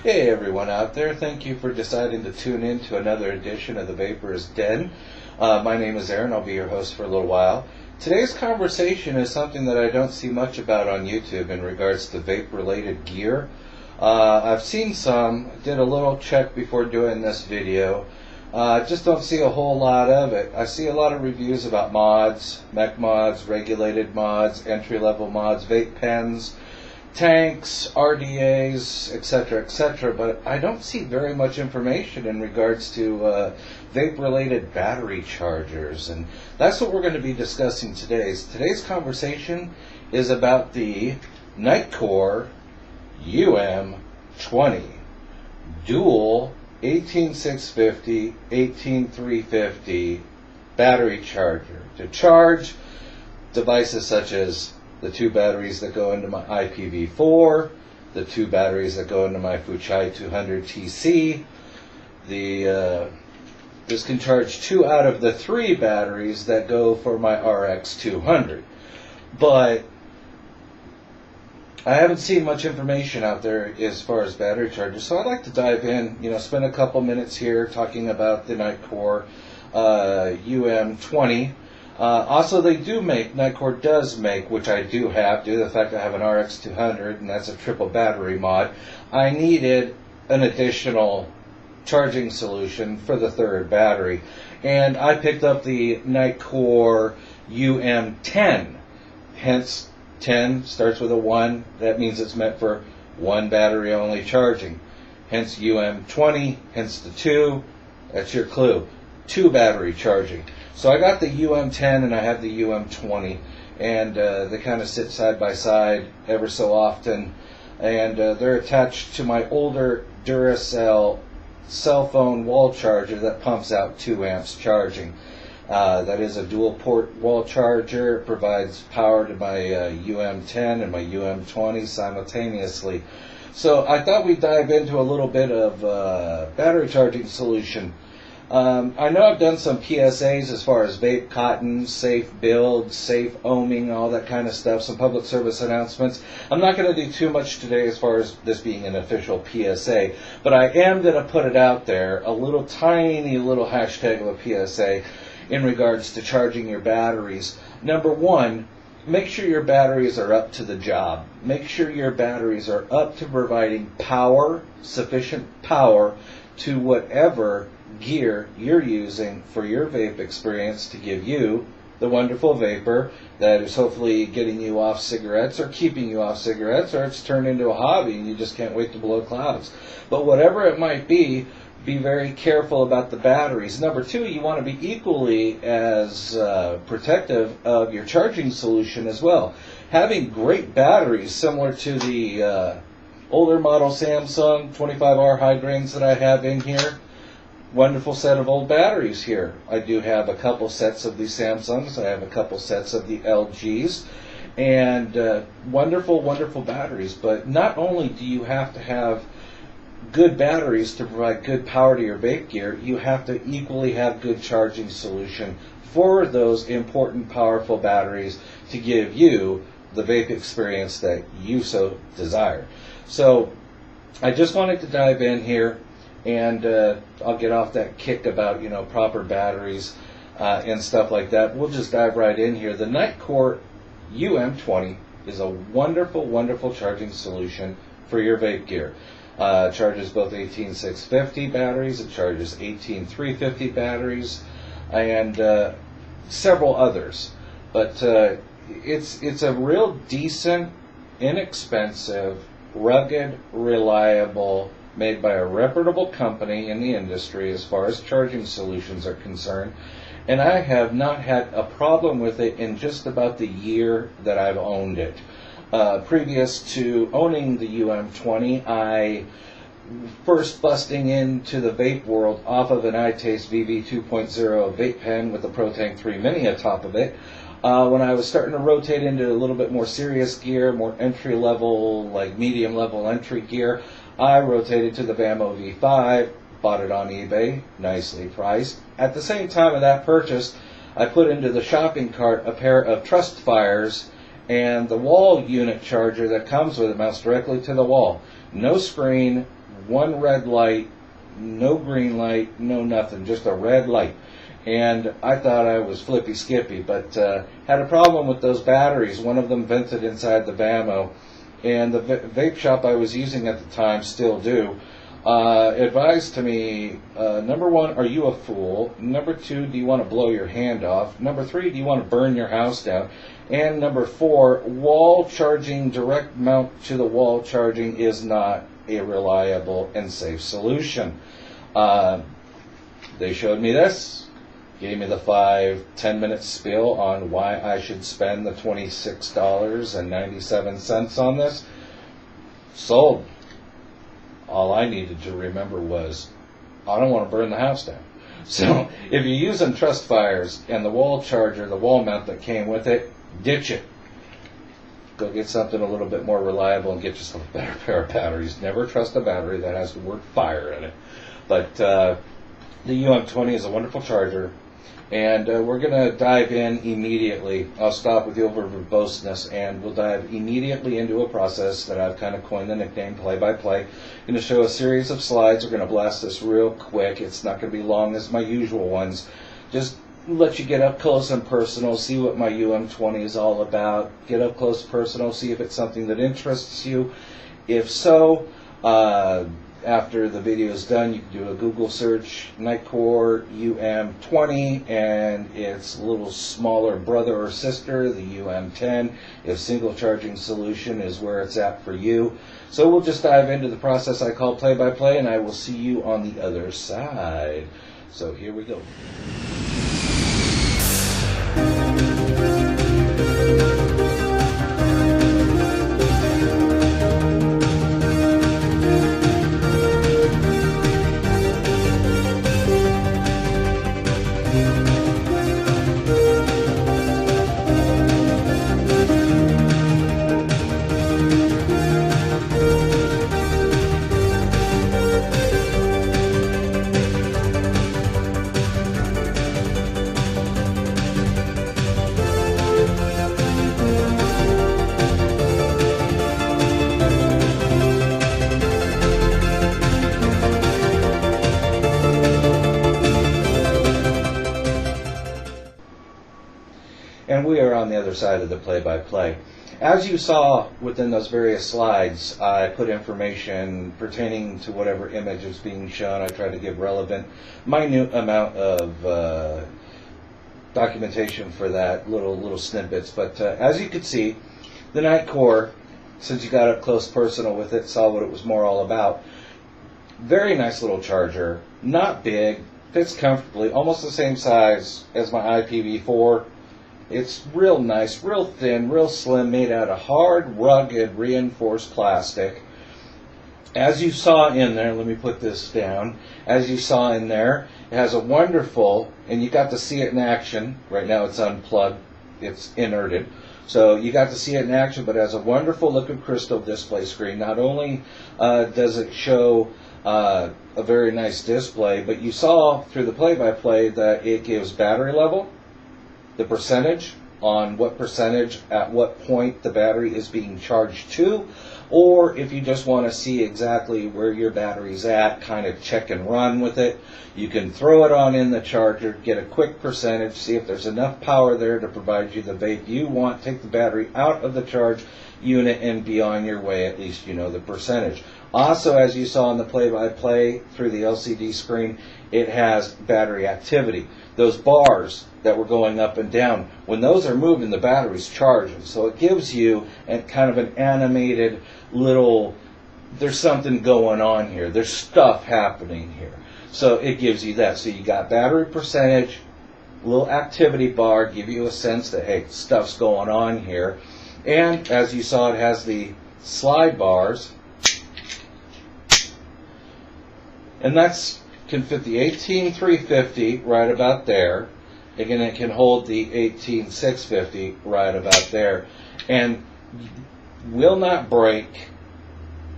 Hey everyone out there, thank you for deciding to tune in to another edition of the Vapor's Den. My name is Aaron, I'll be your host for a little while. Today's conversation is something that I don't see much about on YouTube in regards to vape-related gear. I've seen some, did a little check before doing this video. Just don't see a whole lot of it. I see a lot of reviews about mods, mech mods, regulated mods, entry-level mods, vape pens, tanks, RDA'S, etc., but I don't see very much information in regards to vape-related battery chargers, and that's what we're going to be discussing today. Today's conversation is about the Nitecore UM-20 dual 18650, 18350 battery charger to charge devices such as the two batteries that go into my IPv4, the two batteries that go into my Fuchai 200TC. This can charge 2 out of the 3 batteries that go for my RX 200. But I haven't seen much information out there as far as battery chargers, so I'd like to dive in, spend a couple minutes here talking about the Nitecore UM-20. Also, Nitecore does make, which I do have, due to the fact I have an RX 200, and that's a triple battery mod. I needed an additional charging solution for the third battery, and I picked up the Nitecore UM-10, hence 10 starts with a 1, that means it's meant for one battery only charging. Hence UM-20, hence the 2, that's your clue, 2 battery charging. So I got the UM-10 and I have the UM-20, and they kind of sit side by side ever so often, and they're attached to my older Duracell cell phone wall charger that pumps out 2 amps charging. That is a dual port wall charger. It provides power to my UM-10 and my UM-20 simultaneously. So I thought we'd dive into a little bit of battery charging solution. I know I've done some PSAs as far as vape cotton, safe build, safe ohming, all that kind of stuff, some public service announcements. I'm not going to do too much today as far as this being an official PSA, but I am going to put it out there, a little tiny little hashtag of a PSA in regards to charging your batteries. Number one, make sure your batteries are up to the job. Make sure your batteries are up to providing power, sufficient power, to whatever gear you're using for your vape experience to give you the wonderful vapor that is hopefully getting you off cigarettes or keeping you off cigarettes, or it's turned into a hobby and you just can't wait to blow clouds. But whatever it might be very careful about the batteries. Number two, you want to be equally as protective of your charging solution as well. Having great batteries similar to the older model Samsung 25R high grains that I have in here. Wonderful set of old batteries here. I do have a couple sets of the Samsungs. I have a couple sets of the LGs. And wonderful batteries. But not only do you have to have good batteries to provide good power to your vape gear, you have to equally have good charging solution for those important, powerful batteries to give you the vape experience that you so desire. So I just wanted to dive in here, and I'll get off that kick about proper batteries and stuff like that. We'll just dive right in here. The Nitecore UM-20 is a wonderful charging solution for your vape gear. It charges both 18650 batteries, it charges 18350 batteries, and several others. But it's a real decent, inexpensive, rugged, reliable, made by a reputable company in the industry as far as charging solutions are concerned. And I have not had a problem with it in just about the year that I've owned it. Previous to owning the UM-20, I first busting into the vape world off of an iTaste VV 2.0 vape pen with a ProTank 3 Mini atop of it. When I was starting to rotate into a little bit more serious gear, more entry level, like medium level entry gear, I rotated to the Vamo V5, bought it on eBay, nicely priced. At the same time of that purchase, I put into the shopping cart a pair of Trust Fires and the wall unit charger that comes with it mounts directly to the wall. No screen, one red light, no green light, no nothing, just a red light. And I thought I was flippy skippy, but had a problem with those batteries. One of them vented inside the BAMO, and the vape shop I was using at the time, still do, advised to me, number one, are you a fool? Number two, do you want to blow your hand off? Number three, do you want to burn your house down? And number four, wall charging, direct mount to the wall charging is not a reliable and safe solution. They showed me this, gave me the 5-10 minute spiel on why I should spend the $26.97 on this. Sold. All I needed to remember was, I don't want to burn the house down. So if you're using trust fires and the wall charger, the wall mount that came with it, ditch it. Go get something a little bit more reliable and get yourself a better pair of batteries. Never trust a battery that has the word fire in it. But the UM-20 is a wonderful charger. And we're going to dive in immediately. I'll stop with the over-verboseness, and we'll dive immediately into a process that I've kind of coined the nickname play-by-play. I'm going to show a series of slides. We're going to blast this real quick. It's not going to be long as my usual ones. Just let you get up close and personal, see what my UM-20 is all about. Get up close and personal, see if it's something that interests you. If so, after the video is done, you can do a Google search, Nitecore UM-20, and its little smaller brother or sister, the UM-10, if single charging solution is where it's at for you. So we'll just dive into the process I call play-by-play, and I will see you on the other side. So here we go. And we are on the other side of the play-by-play. As you saw within those various slides, I put information pertaining to whatever image is being shown. I try to give relevant, minute amount of documentation for that, little snippets. But as you could see, the Nitecore, since you got up close personal with it, saw what it was more all about. Very nice little charger, not big, fits comfortably, almost the same size as my IPv4. It's real nice, real thin, real slim, made out of hard, rugged, reinforced plastic. As you saw in there, let me put this down. As you saw in there, it has a wonderful, and you got to see it in action. Right now it's unplugged, it's inerted. So you got to see it in action, but it has a wonderful liquid crystal display screen. Not only does it show a very nice display, but you saw through the play-by-play that it gives battery level, the percentage on what percentage at what point the battery is being charged to, or if you just want to see exactly where your battery's at, kind of check and run with it, you can throw it on in the charger, get a quick percentage, see if there's enough power there to provide you the vape you want, take the battery out of the charge unit, and be on your way. At least you know the percentage. Also, as you saw in the play-by-play through the LCD screen, it has battery activity. Those bars that were going up and down, when those are moving, the battery's charging. So it gives you kind of an animated little, there's something going on here. There's stuff happening here. So it gives you that. So you got battery percentage, little activity bar, give you a sense that, hey, stuff's going on here. And as you saw, it has the slide bars. And that's can fit the 18350 right about there. Again, it can hold the 18650 right about there, and will not break.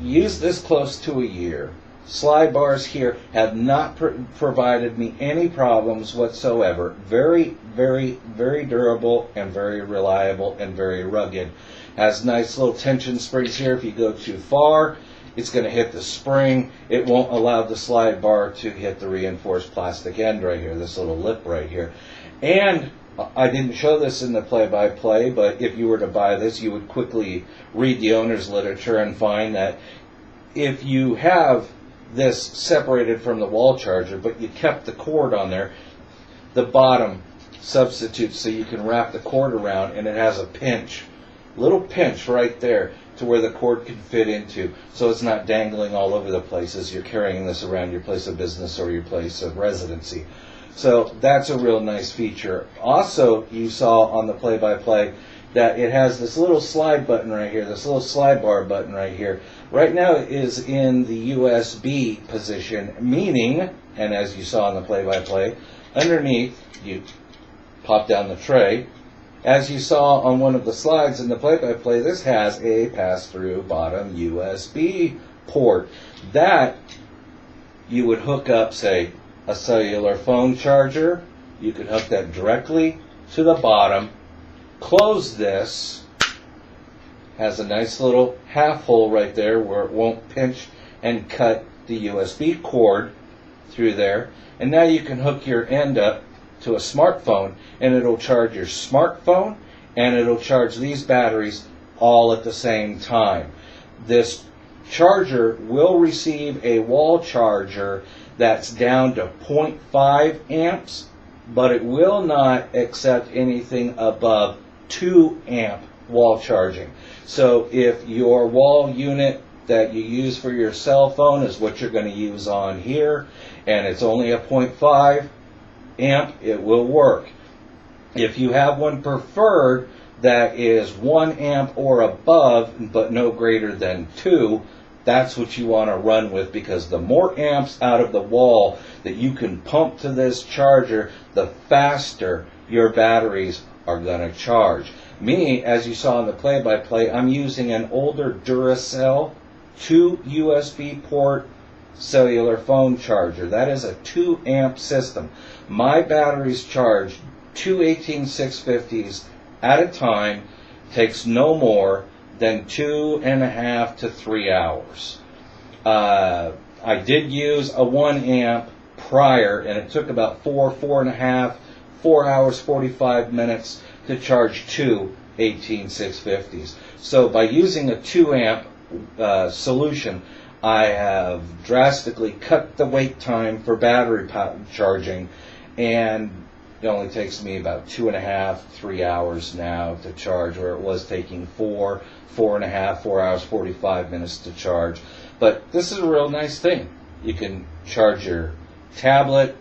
Use this close to a year. Slide bars here have not provided me any problems whatsoever. Very, very, very durable and very reliable and very rugged. Has nice little tension springs here if you go too far. it's going to hit the spring. It won't allow the slide bar to hit the reinforced plastic end right here, this little lip right here. And I didn't show this in the play-by-play, but if you were to buy this, you would quickly read the owner's literature and find that if you have this separated from the wall charger, but you kept the cord on there, the bottom substitutes so you can wrap the cord around, and it has a pinch, little pinch right there to where the cord can fit into, so it's not dangling all over the place as you're carrying this around your place of business or your place of residency. So that's a real nice feature. Also, you saw on the play-by-play that it has this little slide button right here, this little slide bar button right here. Right now it is in the USB position, meaning, and as you saw in the play-by-play, underneath you pop down the tray. As you saw on one of the slides in the play-by-play, this has a pass-through bottom USB port that you would hook up, say, a cellular phone charger. You can hook that directly to the bottom. Close this. Has a nice little half hole right there where it won't pinch and cut the USB cord through there. And now you can hook your end up to a smartphone, and it'll charge your smartphone and it'll charge these batteries all at the same time. This charger will receive a wall charger that's down to 0.5 amps, but it will not accept anything above 2 amp wall charging. So if your wall unit that you use for your cell phone is what you're going to use on here, and it's only a 0.5 amp, it will work. If you have one preferred that is 1 amp or above, but no greater than 2, that's what you want to run with, because the more amps out of the wall that you can pump to this charger, the faster your batteries are going to charge. Me, as you saw in the play-by-play, I'm using an older Duracell 2 USB port cellular phone charger. That is a 2 amp system. My batteries charge 2 18650s at a time, takes no more than 2.5 to 3 hours. I did use a 1 amp prior, and it took about 4 hours, 45 minutes to charge 2 18650s. So by using a 2 amp solution, I have drastically cut the wait time for battery charging, and it only takes me about 2.5, 3 hours now to charge, where it was taking 4 hours, 45 minutes to charge. But this is a real nice thing. You can charge your tablet,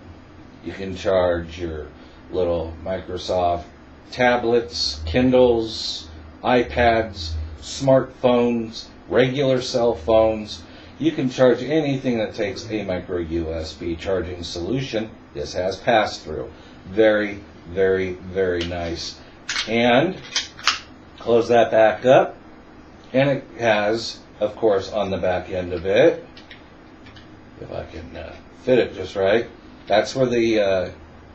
you can charge your little Microsoft tablets, Kindles, iPads, smartphones, regular cell phones. You can charge anything that takes a micro USB charging solution. This has pass-through. Very, very, very nice. And close that back up, and it has, of course, on the back end of it, if I can fit it just right, that's where the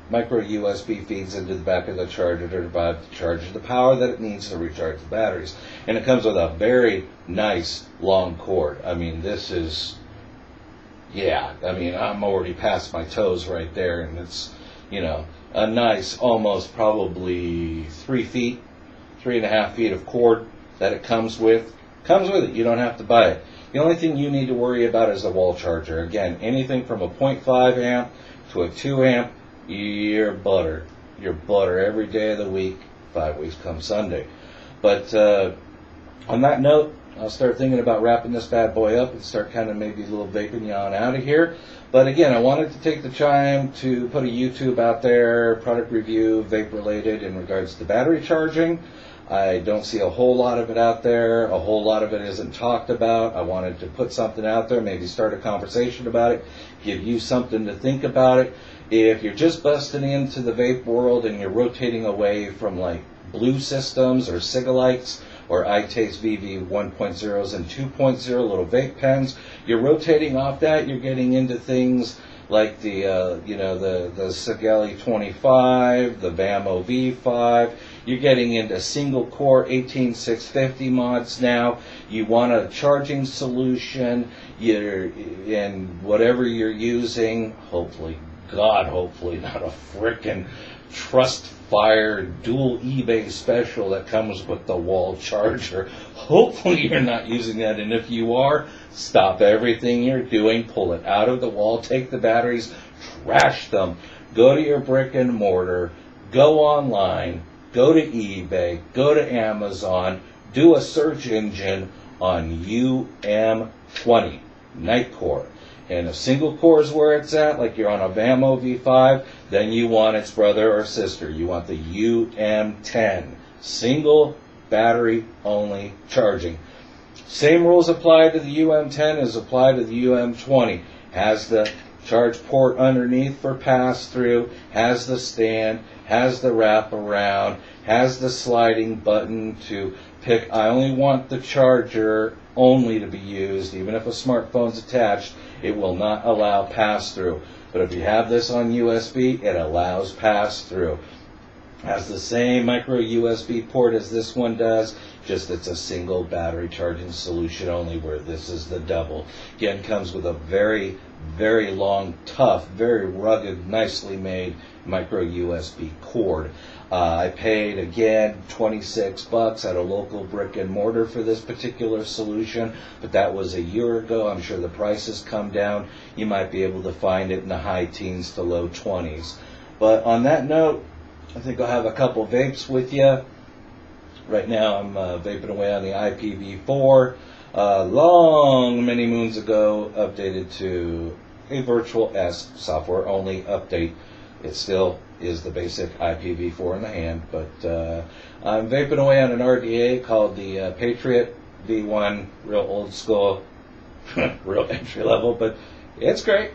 micro USB feeds into the back of the charger to provide the charger the power that it needs to recharge the batteries. And it comes with a very nice long cord. I mean, this is, yeah, I mean, I'm already past my toes right there, and it's, you know, a nice, almost probably 3.5 feet of cord that it comes with. Comes with it. You don't have to buy it. The only thing you need to worry about is the wall charger. Again, anything from a 0.5 amp to a 2 amp, you're buttered. You're butter every day of the week, 5 weeks come Sunday. But on that note, I'll start thinking about wrapping this bad boy up and start kind of maybe a little vaping you on out of here. But again, I wanted to take the time to put a YouTube out there, product review, vape related, in regards to battery charging. I don't see a whole lot of it out there. A whole lot of it isn't talked about. I wanted to put something out there, maybe start a conversation about it, give you something to think about it. If you're just busting into the vape world and you're rotating away from like blue systems or Cigalites or iTaste VV 1.0s and 2.0 little vape pens, you're rotating off that, you're getting into things like the Cigali 25, the Vamo V5. You're getting into single core 18650 mods now. You want a charging solution. You're in whatever you're using. Hopefully not a frickin' Trustfire dual eBay special that comes with the wall charger. Hopefully you're not using that, and if you are, stop everything you're doing, pull it out of the wall, take the batteries, trash them, go to your brick and mortar, go online, go to eBay, go to Amazon, do a search engine on UM-20, Nitecore. And if single core is where it's at, like you're on a VAMO V5, then you want its brother or sister. You want the UM-10, single battery only charging. Same rules apply to the UM-10 as apply to the UM-20. Has the charge port underneath for pass-through, has the stand, has the wraparound, has the sliding button to pick. I only want the charger only to be used, even if a smartphone's attached. It will not allow pass-through. But if you have this on USB, it allows pass-through. Has the same micro USB port as this one does, just it's a single battery charging solution only, where this is the double. Again, comes with a very, very long, tough, very rugged, nicely made micro USB cord. I paid, again, $26 at a local brick and mortar for this particular solution, but that was a year ago. I'm sure the price has come down. You might be able to find it in the high teens to low 20s. But on that note, I think I'll have a couple vapes with you. Right now I'm vaping away on the IPv4. Many moons ago, updated to a virtual S software only update. It still is the basic IPv4 in the hand, but I'm vaping away on an RDA called the Patriot V1, real old school, real entry level, but it's great.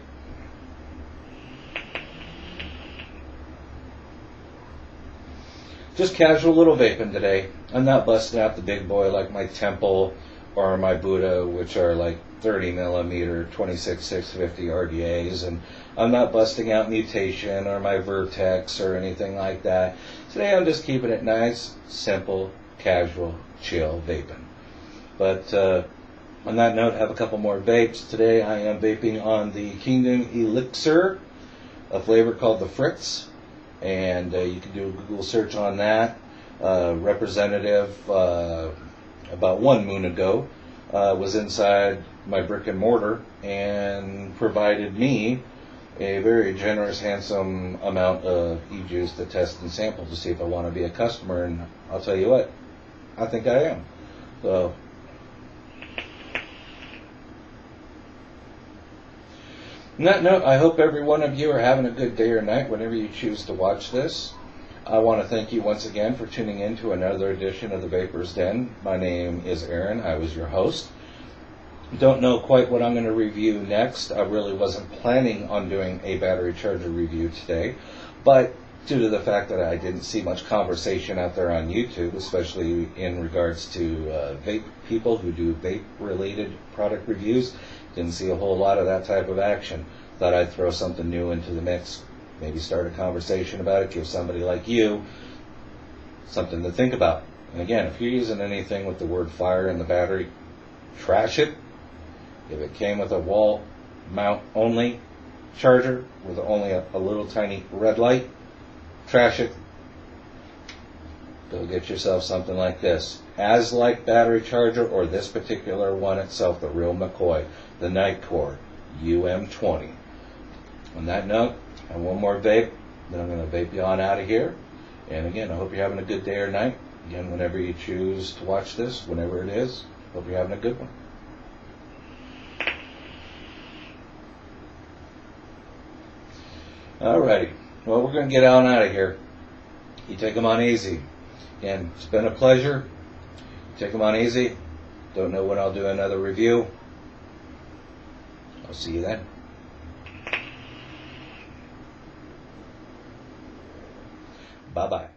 Just casual little vaping today. I'm not busting out the big boy like my Temple or my Buddha, which are like 30 millimeter 26650 RDA's, and I'm not busting out Mutation or my Vertex or anything like that. Today I'm just keeping it nice, simple, casual, chill vaping. But on that note, I have a couple more vapes. Today I am vaping on the Kingdom Elixir, a flavor called the Fritz. And you can do a Google search on that. Representative, about 1 moon ago, was inside my brick and mortar and provided me a very generous, handsome amount of e-juice to test and sample to see if I want to be a customer. And I'll tell you what, I think I am. So, on that note, I hope every one of you are having a good day or night whenever you choose to watch this. I want to thank you once again for tuning in to another edition of the Vapor's Den. My name is Aaron. I was your host. Don't know quite what I'm going to review next. I really wasn't planning on doing a battery charger review today, but due to the fact that I didn't see much conversation out there on YouTube, especially in regards to vape people who do vape-related product reviews, didn't see a whole lot of that type of action. Thought I'd throw something new into the mix, maybe start a conversation about it, give somebody like you something to think about. And again, if you're using anything with the word fire in the battery, trash it. If it came with a wall mount only charger with only a little tiny red light, trash it. Go get yourself something like this. As like battery charger, or this particular one itself, the real McCoy, the Nitecore UM-20. On that note, I have one more vape, then I'm going to vape you on out of here. And again, I hope you're having a good day or night. Again, whenever you choose to watch this, whenever it is, hope you're having a good one. Alrighty, well, we're going to get on out of here. You take them on easy. Again, it's been a pleasure. Take them on easy. Don't know when I'll do another review. I'll see you then. Bye-bye.